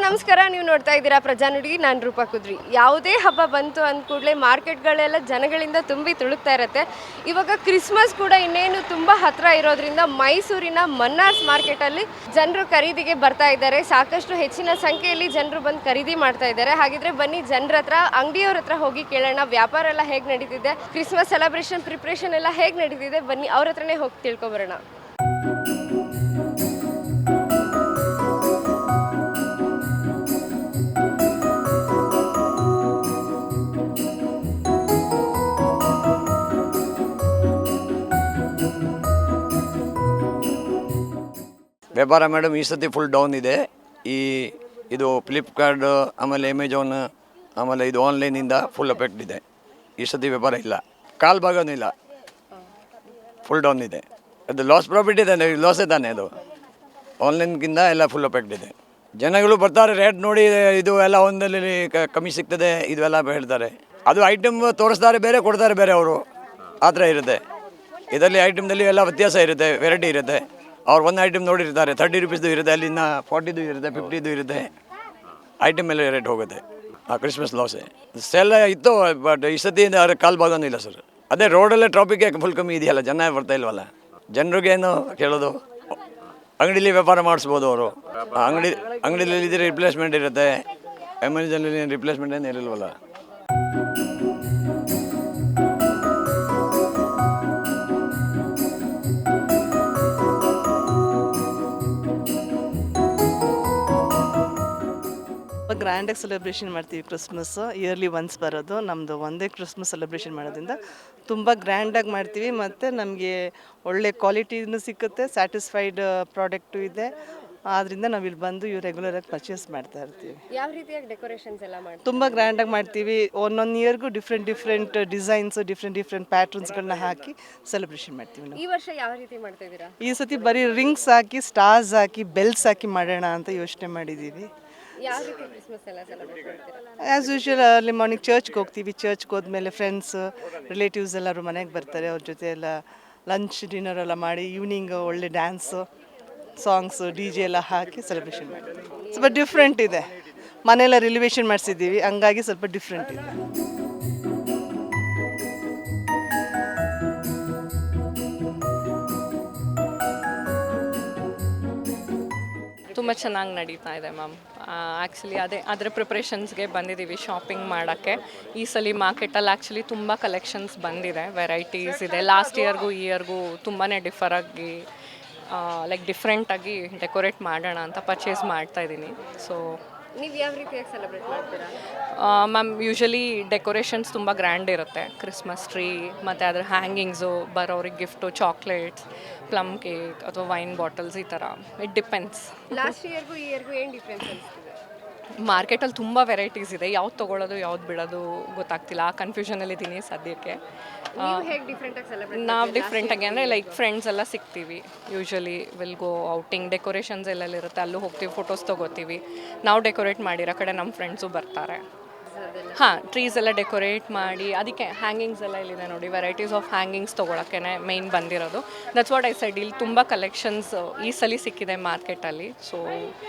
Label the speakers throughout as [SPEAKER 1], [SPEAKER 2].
[SPEAKER 1] ನಮಸ್ಕಾರ. ನೀವು ನೋಡ್ತಾ ಇದ್ದೀರಾ ಪ್ರಜಾನುಡಿ. ನಾನು ರೂಪಾ ಕುದ್ರಿ. ಯಾವುದೇ ಹಬ್ಬ ಬಂತು ಅಂದ ಕೂಡಲೇ ಮಾರ್ಕೆಟ್ಗಳೆಲ್ಲ ಜನಗಳಿಂದ ತುಂಬಿ ತುಳುಕ್ತಾ ಇರುತ್ತೆ. ಇವಾಗ ಕ್ರಿಸ್ಮಸ್ ಕೂಡ ಇನ್ನೇನು ತುಂಬ ಹತ್ತಿರ ಇರೋದ್ರಿಂದ ಮೈಸೂರಿನ ಮನ್ನಾರ್ಸ್ ಮಾರ್ಕೆಟಲ್ಲಿ ಜನರು ಖರೀದಿಗೆ ಬರ್ತಾ ಇದ್ದಾರೆ. ಸಾಕಷ್ಟು ಹೆಚ್ಚಿನ ಸಂಖ್ಯೆಯಲ್ಲಿ ಜನರು ಬಂದು ಖರೀದಿ ಮಾಡ್ತಾ ಇದ್ದಾರೆ. ಹಾಗಿದ್ರೆ ಬನ್ನಿ ಜನರ ಹತ್ರ, ಅಂಗಡಿಯವ್ರ ಹತ್ರ ಹೋಗಿ ಕೇಳೋಣ ವ್ಯಾಪಾರ ಎಲ್ಲ ಹೇಗೆ ನಡೀತಿದೆ, ಕ್ರಿಸ್ಮಸ್ ಸೆಲೆಬ್ರೇಷನ್ ಪ್ರಿಪ್ರೇಷನ್ ಎಲ್ಲ ಹೇಗೆ ನಡೀತಿದೆ. ಬನ್ನಿ ಅವ್ರ ಹತ್ರನೇ ಹೋಗಿ ತಿಳ್ಕೊಬರೋಣ.
[SPEAKER 2] ವ್ಯಾಪಾರ ಮೇಡಮ್ ಈ ಸತಿ ಫುಲ್ ಡೌನ್ ಇದೆ. ಇದು ಫ್ಲಿಪ್ಕಾರ್ಟ್, ಆಮೇಲೆ ಅಮೆಜಾನ್, ಆಮೇಲೆ ಇದು ಆನ್ಲೈನಿಂದ ಫುಲ್ ಎಫೆಕ್ಟ್ ಇದೆ. ಈ ಸತಿ ವ್ಯಾಪಾರ ಇಲ್ಲ, ಕಾಲು ಭಾಗನೂ ಇಲ್ಲ, ಫುಲ್ ಡೌನ್ ಇದೆ. ಅದು ಲಾಸ್ ಪ್ರಾಫಿಟ್ ಇದೆ, ಲಾಸೇ ತಾನೆ. ಅದು ಆನ್ಲೈನ್ಗಿಂತ ಎಲ್ಲ ಫುಲ್ ಎಫೆಕ್ಟ್ ಇದೆ. ಜನಗಳು ಬರ್ತಾರೆ, ರೇಟ್ ನೋಡಿ ಇದು ಎಲ್ಲ ಒಂದಲ್ಲಿ ಕಮ್ಮಿ ಸಿಗ್ತದೆ ಇದು ಎಲ್ಲ ಹೇಳ್ತಾರೆ. ಅದು ಐಟಮ್ ತೋರಿಸ್ತಾರೆ ಬೇರೆ, ಕೊಡ್ತಾರೆ ಬೇರೆ ಅವರು, ಆ ಥರ ಇರುತ್ತೆ. ಇದರಲ್ಲಿ ಐಟಮ್ದಲ್ಲಿ ಎಲ್ಲ ವ್ಯತ್ಯಾಸ ಇರುತ್ತೆ, ವೆರೈಟಿ ಇರುತ್ತೆ. ಅವ್ರು ಒಂದು ಐಟಮ್ ನೋಡಿರ್ತಾರೆ, 30 ರೂಪೀಸ್ದು ಇರುತ್ತೆ, ಅಲ್ಲಿಂದ 40ದು ಇರುತ್ತೆ, 50ದು ಇರುತ್ತೆ. ಐಟಮ್ ಎಲ್ಲ ರೇಟ್ ಹೋಗುತ್ತೆ. ಆ ಕ್ರಿಸ್ಮಸ್ ಲಾಸೆ ಸೆಲ್ಲ ಇತ್ತು, ಬಟ್ ಈ ಸತಿ ಕಾಲು ಭಾಗನೂ ಇಲ್ಲ ಸರ್. ಅದೇ ರೋಡಲ್ಲೇ ಟ್ರಾಫಿಕ್ ಫುಲ್ ಕಮ್ಮಿ ಇದೆಯಲ್ಲ, ಜನ ಬರ್ತಾ ಇಲ್ವಲ್ಲ. ಜನರಿಗೇನು ಕೇಳೋದು, ಅಂಗಡಿಲಿ ವ್ಯಾಪಾರ ಮಾಡಿಸ್ಬೋದು ಅವರು. ಅಂಗಡಿಯಲ್ಲಿ ಇದ್ರೆ ರಿಪ್ಲೇಸ್ಮೆಂಟ್ ಇರುತ್ತೆ, ಅಮೆಜಾನಲ್ಲಿ ರಿಪ್ಲೇಸ್ಮೆಂಟ್ ಏನು ಇರಲ್ವಲ್ಲ.
[SPEAKER 3] ಗ್ರ್ಯಾಂಡಾಗಿ ಸೆಲೆಬ್ರೇಷನ್ ಮಾಡ್ತೀವಿ. ಕ್ರಿಸ್ಮಸ್ ಇಯರ್ಲಿ ಒನ್ಸ್ ಬರೋದು ನಮ್ಮದು. ಒಂದೇ ಕ್ರಿಸ್ಮಸ್ ಸೆಲೆಬ್ರೇಷನ್ ಮಾಡೋದ್ರಿಂದ ತುಂಬ ಗ್ರ್ಯಾಂಡಾಗಿ ಮಾಡ್ತೀವಿ. ಮತ್ತು ನಮಗೆ ಒಳ್ಳೆ ಕ್ವಾಲಿಟಿನೂ ಸಿಕ್ಕುತ್ತೆ, ಸ್ಯಾಟಿಸ್ಫೈಡ್ ಪ್ರಾಡಕ್ಟು ಇದೆ. ಆದ್ದರಿಂದ ನಾವು ಇಲ್ಲಿ ಬಂದು ರೆಗ್ಯುಲರಾಗಿ ಪರ್ಚೇಸ್ ಮಾಡ್ತಾ ಇರ್ತೀವಿ.
[SPEAKER 1] ಯಾವ ರೀತಿಯಾಗಿ ಡೆಕೋರೇಷನ್ಸ್ ಎಲ್ಲ ಮಾಡ್ತೀವಿ?
[SPEAKER 3] ತುಂಬ ಗ್ರ್ಯಾಂಡಾಗಿ ಮಾಡ್ತೀವಿ. ಒಂದೊಂದು ಇಯರ್ಗೂ ಡಿಫ್ರೆಂಟ್ ಡಿಸೈನ್ಸು, ಡಿಫ್ರೆಂಟ್ ಪ್ಯಾಟ್ರನ್ಸ್ಗಳನ್ನ ಹಾಕಿ ಸೆಲೆಬ್ರೇಷನ್ ಮಾಡ್ತೀವಿ ನಾವು.
[SPEAKER 1] ಈ ವರ್ಷ ಯಾವ ರೀತಿ ಮಾಡ್ತಾ ಇದ್ದೀರಾ?
[SPEAKER 3] ಈ ಸತಿ ಬರೀ ರಿಂಗ್ಸ್ ಹಾಕಿ, ಸ್ಟಾರ್ಸ್ ಹಾಕಿ, ಬೆಲ್ಸ್ ಹಾಕಿ ಮಾಡೋಣ ಅಂತ ಯೋಚನೆ ಮಾಡಿದ್ದೀವಿ.
[SPEAKER 1] ಯಾವ ರೀತಿ ಕ್ರಿಸ್ಮಸ್ ಎಲ್ಲ ಸೆಲೆಬ್ರೇಟ್ ಮಾಡ್ತೀರಾ?
[SPEAKER 3] ಆ್ಯಸ್ ಯೂಶ್ವಲ್ ಅರ್ಲಿ ಮಾರ್ನಿಂಗ್ ಚರ್ಚ್ಗೆ ಹೋಗ್ತೀವಿ. ಚರ್ಚ್ಗೆ ಹೋದ್ಮೇಲೆ ಫ್ರೆಂಡ್ಸ್, ರಿಲೇಟಿವ್ಸ್ ಎಲ್ಲರೂ ಮನೆಗೆ ಬರ್ತಾರೆ. ಅವ್ರ ಜೊತೆ ಎಲ್ಲ ಲಂಚ್ ಡಿನ್ನರ್ ಎಲ್ಲ ಮಾಡಿ ಈವ್ನಿಂಗ್ ಒಳ್ಳೆ ಡ್ಯಾನ್ಸು, ಸಾಂಗ್ಸು, DJ ಎಲ್ಲ ಹಾಕಿ ಸೆಲೆಬ್ರೇಷನ್ ಮಾಡ್ತೀವಿ. ಸ್ವಲ್ಪ ಡಿಫ್ರೆಂಟ್ ಇದೆ. ಮನೆಯೆಲ್ಲ ರಿಲಿವೇಷನ್ ಮಾಡಿಸಿದ್ದೀವಿ, ಹಂಗಾಗಿ ಸ್ವಲ್ಪ ಡಿಫ್ರೆಂಟ್ ಇದೆ.
[SPEAKER 4] ತುಂಬ ಚೆನ್ನಾಗಿ ನಡೀತಾ ಇದೆ ಮ್ಯಾಮ್. ಆ್ಯಕ್ಚುಲಿ ಅದರ ಪ್ರಿಪ್ರೇಷನ್ಸ್ಗೆ ಬಂದಿದ್ದೀವಿ ಶಾಪಿಂಗ್ ಮಾಡೋಕ್ಕೆ. ಈ ಸಲ ಮಾರ್ಕೆಟಲ್ಲಿ ಆ್ಯಕ್ಚುಲಿ ತುಂಬ ಕಲೆಕ್ಷನ್ಸ್ ಬಂದಿದೆ, ವೆರೈಟೀಸ್ ಇದೆ. ಲಾಸ್ಟ್ ಇಯರ್ಗೂ ಈ ಇಯರ್ಗೂ ತುಂಬಾ ಡಿಫರಾಗಿ ಡಿಫ್ರೆಂಟಾಗಿ ಡೆಕೋರೇಟ್ ಮಾಡೋಣ ಅಂತ ಪರ್ಚೇಸ್ ಮಾಡ್ತಾಯಿದ್ದೀನಿ. ಸೊ
[SPEAKER 1] ನೀವು ಯಾವ ರೀತಿಯಾಗಿ ಸೆಲೆಬ್ರೇಟ್ ಮಾಡ್ತೀರಾ?
[SPEAKER 4] ಮ್ಯಾಮ್ ಯೂಶಲಿ ಡೆಕೋರೇಷನ್ಸ್ ತುಂಬ ಗ್ರ್ಯಾಂಡ್ ಇರುತ್ತೆ. ಕ್ರಿಸ್ಮಸ್ ಟ್ರೀ ಮತ್ತು ಅದ್ರ ಹ್ಯಾಂಗಿಂಗ್ಸು, ಬರೋರಿಗೆ ಗಿಫ್ಟು, ಚಾಕ್ಲೇಟ್ಸ್, ಪ್ಲಮ್ ಕೇಕ್ ಅಥವಾ ವೈನ್ ಬಾಟಲ್ಸ್, ಈ ಥರ ಇಟ್ ಡಿಪೆಂಡ್ಸ್.
[SPEAKER 1] ಲಾಸ್ಟ್ ಇಯರ್ಗೂ ಈ ಇಯರ್ಗೂ ಏನು ಡಿಫ್ರೆನ್ಸ್ ಅನಿಸ್ತಿದೆ?
[SPEAKER 4] ಮಾರ್ಕೆಟಲ್ಲಿ ತುಂಬ ವೆರೈಟೀಸ್ ಇದೆ, ಯಾವ್ದು ತೊಗೊಳ್ಳೋದು ಯಾವ್ದು ಬಿಡೋದು ಗೊತ್ತಾಗ್ತಿಲ್ಲ. ಆ ಕನ್ಫ್ಯೂಷನಲ್ಲಿದ್ದೀನಿ ಸದ್ಯಕ್ಕೆ.
[SPEAKER 1] ನೀವು ಹೇಗೆ ಡಿಫ್ರೆಂಟಾಗಿ ಸೆಲೆಬ್ರೇಟ್?
[SPEAKER 4] ನಾವು ಡಿಫ್ರೆಂಟಾಗಿ ಅಂದರೆ ಫ್ರೆಂಡ್ಸ್ ಎಲ್ಲ ಸಿಗ್ತೀವಿ. Usually will go outing, decorations ಎಲ್ಲೆಲ್ಲಿರುತ್ತೆ ಅಲ್ಲೂ ಹೋಗ್ತೀವಿ, ಫೋಟೋಸ್ ತೊಗೋತೀವಿ. ನಾವು ಡೆಕೋರೇಟ್ ಮಾಡಿರೋ ಕಡೆ ನಮ್ಮ ಫ್ರೆಂಡ್ಸು ಬರ್ತಾರೆ. ಹಾಂ, ಟ್ರೀಸ್ ಎಲ್ಲ ಡೆಕೋರೇಟ್ ಮಾಡಿ, ಅದಕ್ಕೆ ಹ್ಯಾಂಗಿಂಗ್ಸ್ ಎಲ್ಲ ಇಲ್ಲಿದೆ ನೋಡಿ. ವೆರೈಟೀಸ್ ಆಫ್ ಹ್ಯಾಂಗಿಂಗ್ಸ್ ತೊಗೊಳಕ್ಕೆ ಮೇಯ್ನ್ ಬಂದಿರೋದು. That's what I said. ಇಲ್ಲಿ ತುಂಬ ಕಲೆಕ್ಷನ್ಸ್ ಈ ಸಲ ಸಿಕ್ಕಿದೆ ಮಾರ್ಕೆಟಲ್ಲಿ. So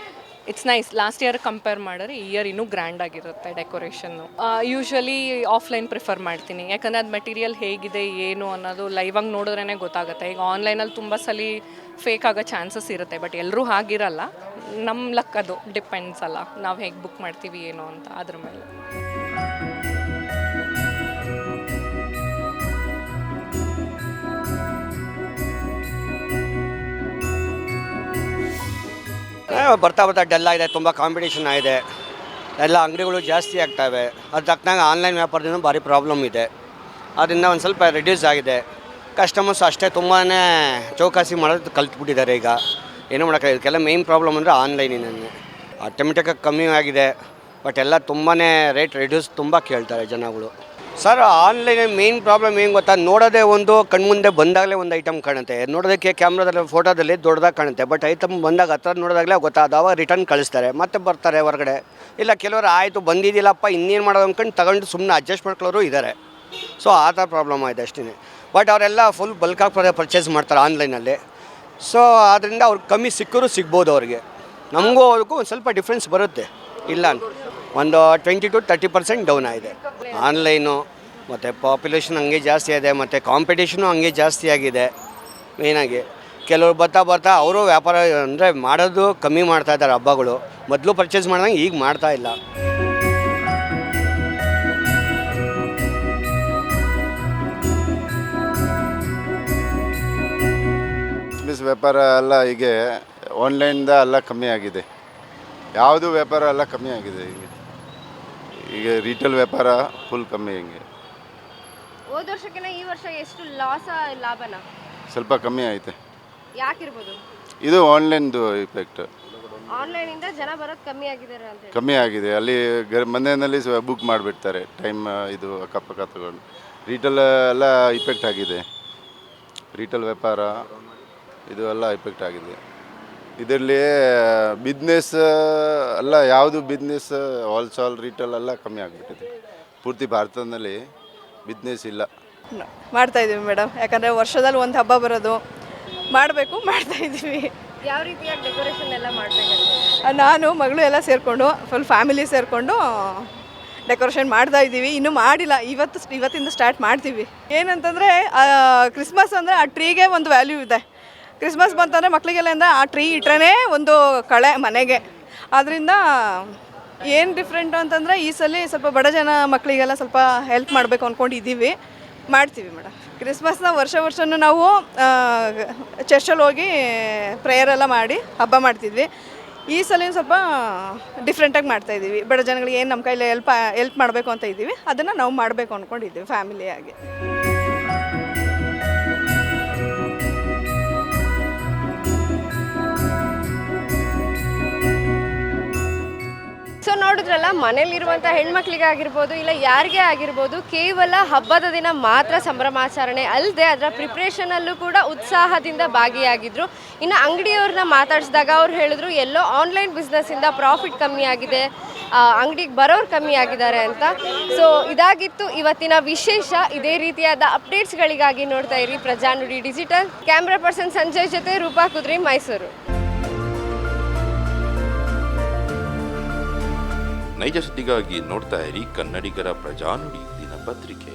[SPEAKER 4] it's nice. Last year compare ಮಾಡಿದ್ರೆ ಈ ಇಯರ್ ಇನ್ನೂ ಗ್ರ್ಯಾಂಡ್ ಆಗಿರುತ್ತೆ ಡೆಕೋರೇಷನ್ನು. ಯೂಶ್ವಲಿ ಆಫ್ಲೈನ್ ಪ್ರಿಫರ್ ಮಾಡ್ತೀನಿ, ಯಾಕಂದರೆ ಅದು ಮೆಟೀರಿಯಲ್ ಹೇಗಿದೆ ಏನು ಅನ್ನೋದು ಲೈವಾಗಿ ನೋಡಿದ್ರೇ ಗೊತ್ತಾಗುತ್ತೆ. ಈಗ ಆನ್ಲೈನಲ್ಲಿ ತುಂಬ ಸಲ ಫೇಕ್ ಆಗೋ ಚಾನ್ಸಸ್ ಇರುತ್ತೆ, ಬಟ್ ಎಲ್ಲರೂ ಹಾಗಿರಲ್ಲ. ನಮ್ಮ ಲಕ್ ಅದು ಡಿಪೆಂಡ್ಸ್ ಅಲ್ಲ, ನಾವು ಹೇಗೆ ಬುಕ್ ಮಾಡ್ತೀವಿ ಏನು ಅಂತ ಅದ್ರ ಮೇಲೆ.
[SPEAKER 5] ಬರ್ತಾ ಡಲ್ ಆಗಿದೆ, ತುಂಬ ಕಾಂಪಿಟೇಷನ್ ಆಗಿದೆ, ಎಲ್ಲ ಅಂಗಡಿಗಳು ಜಾಸ್ತಿ ಆಗ್ತವೆ. ಅದು ತಕ್ಕನಾಗ ಆನ್ಲೈನ್ ವ್ಯಾಪಾರದಿಂದ ಭಾರಿ ಪ್ರಾಬ್ಲಮ್ ಇದೆ. ಅದರಿಂದ ಒಂದು ಸ್ವಲ್ಪ ರಿಡ್ಯೂಸ್ ಆಗಿದೆ. ಕಸ್ಟಮರ್ಸ್ ಅಷ್ಟೇ ತುಂಬಾ ಚೌಕಾಸಿ ಮಾಡೋದು ಕಲ್ತ್ಬಿಟ್ಟಿದ್ದಾರೆ. ಈಗ ಏನೂ ಮಾಡೋಕ್ಕೆ, ಇದಕ್ಕೆಲ್ಲ ಮೇಯ್ನ್ ಪ್ರಾಬ್ಲಮ್ ಅಂದರೆ ಆನ್ಲೈನಿನೇ. ಆಟೋಮೆಟಿಕಾಗಿ ಕಮ್ಮಿ ಆಗಿದೆ, ಬಟ್ ಎಲ್ಲ ತುಂಬಾ ರೇಟ್ ರಿಡ್ಯೂಸ್ ತುಂಬ ಕೇಳ್ತಾರೆ ಜನಗಳು. ಸರ್, ಆನ್ಲೈನಲ್ಲಿ ಮೇಯ್ನ್ ಪ್ರಾಬ್ಲಮ್ ಏನು ಗೊತ್ತಾ, ನೋಡೋದೇ ಒಂದು ಕಣ್ಮುಂದೆ ಬಂದಾಗಲೇ ಒಂದು ಐಟಮ್ ಕಾಣುತ್ತೆ. ನೋಡೋದಕ್ಕೆ ಕ್ಯಾಮ್ರಾದಲ್ಲಿ ಫೋಟೋದಲ್ಲಿ ದೊಡ್ಡದಾಗಿ ಕಾಣುತ್ತೆ, ಬಟ್ ಐಟಮ್ ಬಂದಾಗ ಹತ್ರ ನೋಡಿದಾಗಲೇ ಗೊತ್ತಾದ, ಅವಾಗ ರಿಟರ್ನ್ ಕಳಿಸ್ತಾರೆ, ಮತ್ತೆ ಬರ್ತಾರೆ ಹೊರಗಡೆ. ಇಲ್ಲ ಕೆಲವರು ಆಯಿತು ಬಂದಿದ್ದಿಲ್ಲಪ್ಪ ಇನ್ನೇನು ಮಾಡೋದು ಅಂದ್ಕೊಂಡು ತಗೊಂಡು ಸುಮ್ಮನೆ ಅಡ್ಜಸ್ಟ್ ಮಾಡ್ಕೊಳ್ಳೋರು ಇದ್ದಾರೆ. ಸೊ ಆ ಥರ ಪ್ರಾಬ್ಲಮ್ ಆಗಿದೆ ಅಷ್ಟೇ. ಬಟ್ ಅವರೆಲ್ಲ ಫುಲ್ ಬಲ್ಕಾಗಿ ಪರ್ಚೇಸ್ ಮಾಡ್ತಾರೆ ಆನ್ಲೈನಲ್ಲಿ. ಸೊ ಆದ್ದರಿಂದ ಅವ್ರಿಗೆ ಕಮ್ಮಿ ಸಿಕ್ಕರೂ ಸಿಗ್ಬೋದು ಅವ್ರಿಗೆ. ನಮಗೂ ಅವ್ರಿಗೂ ಒಂದು ಸ್ವಲ್ಪ ಡಿಫ್ರೆನ್ಸ್ ಬರುತ್ತೆ. ಇಲ್ಲ ಒಂದು 20-30% ಡೌನ್ ಆಗಿದೆ. ಆನ್ಲೈನು ಮತ್ತು ಪಾಪ್ಯುಲೇಷನ್ ಹಂಗೆ ಜಾಸ್ತಿ ಇದೆ, ಮತ್ತು ಕಾಂಪಿಟೇಷನು ಹಂಗೆ ಜಾಸ್ತಿ ಆಗಿದೆ. ಮೇಯ್ನಾಗಿ ಕೆಲವರು ಬರ್ತಾ ಅವರು ವ್ಯಾಪಾರ ಅಂದರೆ ಮಾಡೋದು ಕಮ್ಮಿ ಮಾಡ್ತಾ ಇದ್ದಾರೆ. ಹಬ್ಬಗಳು ಮೊದಲು ಪರ್ಚೇಸ್ ಮಾಡ್ದಂಗೆ ಈಗ ಮಾಡ್ತಾ ಇಲ್ಲ.
[SPEAKER 6] ಕ್ರಿಸ್ಮಸ್ ವ್ಯಾಪಾರ ಎಲ್ಲ ಹೀಗೆ ಆನ್ಲೈನ್ದ ಎಲ್ಲ ಕಮ್ಮಿ ಆಗಿದೆ. ಯಾವುದು ವ್ಯಾಪಾರ ಎಲ್ಲ ಕಮ್ಮಿ ಆಗಿದೆ ಈಗ ರಿಟೇಲ್ ವ್ಯಾಪಾರ ಫುಲ್ ಕಮ್ಮಿ. ಹಿಂಗೆ
[SPEAKER 1] ಹೋದ ವರ್ಷಕ್ಕಿಂತ ಈ ವರ್ಷ ಎಷ್ಟು ಲಾಭನ
[SPEAKER 6] ಸ್ವಲ್ಪ ಕಮ್ಮಿ ಐತೆ.
[SPEAKER 1] ಯಾಕಿರ್ಬೋದು?
[SPEAKER 6] ಇದು ಆನ್ಲೈನ್ದು ಇಫೆಕ್ಟ್.
[SPEAKER 1] ಆನ್ಲೈನಿಂದ ಜನ ಬರೋದು ಕಮ್ಮಿ ಆಗಿದ್ದಾರೆ ಅಂತ ಹೇಳಿ.
[SPEAKER 6] ಕಮ್ಮಿ ಆಗಿದೆ. ಅಲ್ಲಿ ಮನೆಯಲ್ಲಿ ಬುಕ್ ಮಾಡಿಬಿಡ್ತಾರೆ ಟೈಮ್ ಇದು ಅಕ್ಕಪಕ್ಕ ತಗೊಂಡು. ರಿಟೇಲ್ ಎಲ್ಲ ಇಫೆಕ್ಟ್ ಆಗಿದೆ. ರಿಟೇಲ್ ವ್ಯಾಪಾರ ಇದು ಎಲ್ಲ ಇಫೆಕ್ಟ್ ಆಗಿದೆ. ಇದರಲ್ಲಿ ಬಿಸ್ನೆಸ್ ಎಲ್ಲ ಯಾವುದು ಬಿಸ್ನೆಸ್ ಹೋಲ್ಸೇಲ್ ರಿಟೇಲ್ ಎಲ್ಲ ಕಮ್ಮಿ ಆಗಿಬಿಟ್ಟಿದೆ. ಪೂರ್ತಿ ಭಾರತದಲ್ಲಿ ಬಿಸ್ನೆಸ್ ಇಲ್ಲ.
[SPEAKER 7] ಮಾಡ್ತಾಯಿದ್ದೀವಿ ಮೇಡಮ್, ಯಾಕಂದರೆ ವರ್ಷದಲ್ಲಿ ಒಂದು ಹಬ್ಬ ಬರೋದು ಮಾಡಬೇಕು, ಮಾಡ್ತಾಯಿದ್ದೀವಿ.
[SPEAKER 1] ಯಾವ ರೀತಿಯಾಗಿ ಡೆಕೋರೇಷನ್ ಎಲ್ಲ ಮಾಡಬೇಕಂತ
[SPEAKER 7] ನಾನು ಮಗಳು ಎಲ್ಲ ಸೇರಿಕೊಂಡು ಫುಲ್ ಫ್ಯಾಮಿಲಿ ಸೇರಿಕೊಂಡು ಡೆಕೋರೇಷನ್ ಮಾಡ್ತಾ ಇದ್ದೀವಿ. ಇನ್ನೂ ಮಾಡಿಲ್ಲ, ಇವತ್ತಿಂದ ಸ್ಟಾರ್ಟ್ ಮಾಡ್ತೀವಿ. ಏನಂತಂದರೆ ಕ್ರಿಸ್ಮಸ್ ಅಂದರೆ ಆ ಟ್ರೀಗೆ ಒಂದು ವ್ಯಾಲ್ಯೂ ಇದೆ. ಕ್ರಿಸ್ಮಸ್ ಬಂತಂದರೆ ಮಕ್ಕಳಿಗೆಲ್ಲ ಆ ಟ್ರೀ ಇಟ್ರೇ ಒಂದು ಕಳೆ ಮನೆಗೆ. ಆದ್ದರಿಂದ ಏನು ಡಿಫ್ರೆಂಟು ಅಂತಂದರೆ ಈ ಸಲ ಸ್ವಲ್ಪ ಬಡ ಜನ ಮಕ್ಕಳಿಗೆಲ್ಲ ಸ್ವಲ್ಪ ಹೆಲ್ಪ್ ಮಾಡಬೇಕು ಅಂದ್ಕೊಂಡಿದ್ದೀವಿ. ಮಾಡ್ತೀವಿ ಮೇಡಮ್. ಕ್ರಿಸ್ಮಸ್ನ ವರ್ಷನೂ ನಾವು ಚರ್ಚಲ್ಲಿ ಹೋಗಿ ಪ್ರೇಯರೆಲ್ಲ ಮಾಡಿ ಹಬ್ಬ ಮಾಡ್ತಿದ್ವಿ. ಈ ಸಲ ಸ್ವಲ್ಪ ಡಿಫ್ರೆಂಟಾಗಿ ಮಾಡ್ತಾಯಿದ್ದೀವಿ. ಬಡ ಜನಗಳಿಗೆ ಏನು ನಮ್ಮ ಕೈಲಿ ಹೆಲ್ಪ್ ಮಾಡಬೇಕು ಅಂತ ಇದ್ದೀವಿ, ಅದನ್ನು ನಾವು ಮಾಡಬೇಕು ಅಂದ್ಕೊಂಡಿದ್ದೀವಿ ಫ್ಯಾಮಿಲಿಯಾಗಿ.
[SPEAKER 1] ಸೊ ನೋಡಿದ್ರಲ್ಲ, ಮನೇಲಿರುವಂಥ ಹೆಣ್ಮಕ್ಳಿಗಾಗಿರ್ಬೋದು ಇಲ್ಲ ಯಾರಿಗೇ ಆಗಿರ್ಬೋದು, ಕೇವಲ ಹಬ್ಬದ ದಿನ ಮಾತ್ರ ಸಂಭ್ರಮಾಚರಣೆ ಅಲ್ಲದೆ ಅದರ ಪ್ರಿಪ್ರೇಷನಲ್ಲೂ ಕೂಡ ಉತ್ಸಾಹದಿಂದ ಭಾಗಿಯಾಗಿದ್ದರು. ಇನ್ನು ಅಂಗಡಿಯವ್ರನ್ನ ಮಾತಾಡಿಸಿದಾಗ ಅವ್ರು ಹೇಳಿದ್ರು ಎಲ್ಲೋ ಆನ್ಲೈನ್ ಬಿಸ್ನೆಸ್ಸಿಂದ ಪ್ರಾಫಿಟ್ ಕಮ್ಮಿ ಆಗಿದೆ, ಅಂಗಡಿಗೆ ಬರೋರು ಕಮ್ಮಿ ಆಗಿದ್ದಾರೆ ಅಂತ. ಸೊ ಇದಾಗಿತ್ತು ಇವತ್ತಿನ ವಿಶೇಷ. ಇದೇ ರೀತಿಯಾದ ಅಪ್ಡೇಟ್ಸ್ಗಳಿಗಾಗಿ ನೋಡ್ತಾ ಇರಿ ಪ್ರಜಾನುಡಿ ಡಿಜಿಟಲ್. ಕ್ಯಾಮ್ರಾ ಪರ್ಸನ್ ಸಂಜಯ್ ಜೊತೆ ರೂಪಾ ಕುದ್ರಿ, ಮೈಸೂರು.
[SPEAKER 8] ನೈಜ ಸುದ್ದಿಗಾಗಿ ನೋಡ್ತಾ ಇರಿ ಕನ್ನಡಿಗರ ಪ್ರಜಾನುಡಿ ದಿನಪತ್ರಿಕೆ.